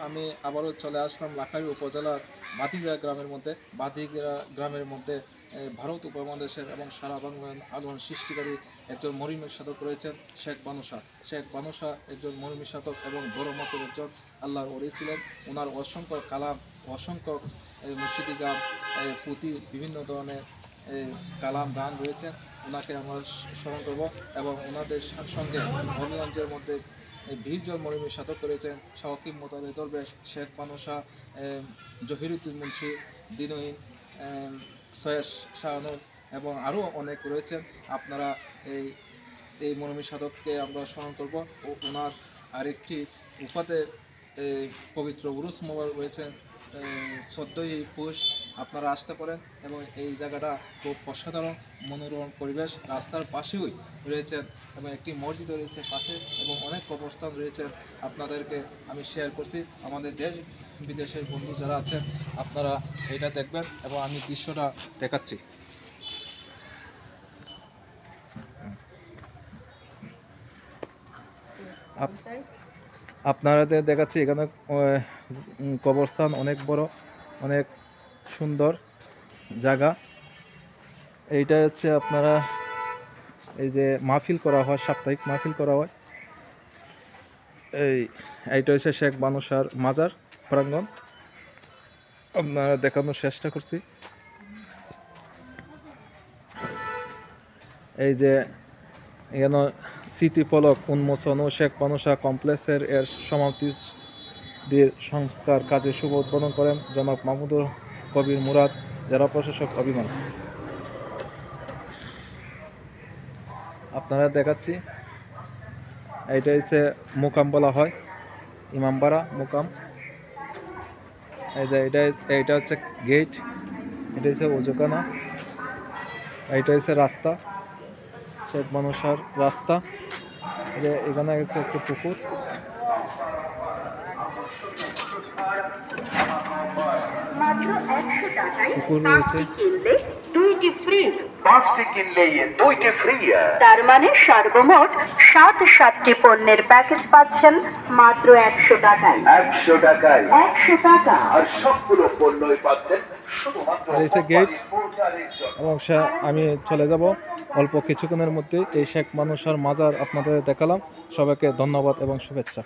আমি আবারও চলে আসলাম লাখাই উপজেলার বাতিগড়া গ্রামের মধ্যে। বাতিগড়া গ্রামের মধ্যে ভারত উপমহাদেশের এবং সারা বাংলার আলোড়ন সৃষ্টিকারী একজন মরিমের সাধক রয়েছেন শেখ বানুশা। শেখ বানুশা একজন মরিমের সাধক এবং বড় মতের একজন আল্লাহর ওলি ছিলেন। ওনার অসংখ্য কালাম, অসংখ্য মুর্শিদি গান, পুঁথি, বিভিন্ন ধরনের কালাম গান রয়েছে। ওনাকে আমরা স্মরণ করব এবং ওনাদের সঙ্গে হবিগঞ্জের মধ্যে বীরজন মরিমের সাথে করেছেন শাহকিম মোতালে দরবেশ, শেখ বানুশা, জহিরুদ্দিন মুন্সি, দিনইন, সৈয়দ শাহানুর এবং আরও অনেক রয়েছেন। আপনারা এই মরিমের সাধককে আমরা স্মরণ করব ও ওনার আরেকটি উফাতে পবিত্র উরুস মোবারক রয়েছেন 14ই পৌষ। আপনারা আসতে পারেন এবং এই জায়গাটা খুব অসাধারণ মনোরম পরিবেশ। রাস্তার পাশেই রয়েছেন এবং একটি মসজিদ রয়েছে পাশে এবং অনেক কবরস্থান রয়েছে। আপনাদেরকে আমি শেয়ার করছি, আমাদের দেশ বিদেশের বন্ধু যারা আছেন আপনারা এটা দেখবেন এবং আমি দৃশ্যটা দেখাচ্ছি। আপনাদের দেখাচ্ছি এখানে কবরস্থান অনেক বড়, অনেক সুন্দর জায়গা। এইটা হচ্ছে আপনারা এই যে মাহফিল করা হয়, সাপ্তাহিক মাহফিল করা হয়। এইটা হচ্ছে শেখ বানুশার মাজার প্রাঙ্গণ, আপনারা দেখানোর চেষ্টা করছি। এই যে এখানে স্মৃতিফলক উন্মোচন ও শেখ বানুশা কমপ্লেক্সের সমাপ্তির সংস্কার কাজে শুভ উদ্বোধন করেন জনাব মাহমুদুল কবির মুরাদ, জেলা প্রশাসক হবিগঞ্জ। আপনারা দেখাচ্ছি এইটা হচ্ছে মুকাম বলা হয়, ইমামবাড়া মুকাম। এই যে এইটা হচ্ছে গেট, এটা হচ্ছে ওজোখানা, এইটা হচ্ছে রাস্তা, শেখ বানুশার রাস্তা। এখানে হচ্ছে একটা পুকুর, পুকুর রয়েছে। তার মানে সর্বমোট 7টি পণ্যের প্যাকেজ পাচ্ছেন মাত্র 100 টাকায়। 100 টাকা আর সবগুলো পণ্যই পাচ্ছেন গেট। এবং আমি চলে যাব অল্প কিছুক্ষণের মধ্যে। এই শেখ বানুশার মাজার আপনাদের দেখালাম। সবাইকে ধন্যবাদ এবং শুভেচ্ছা।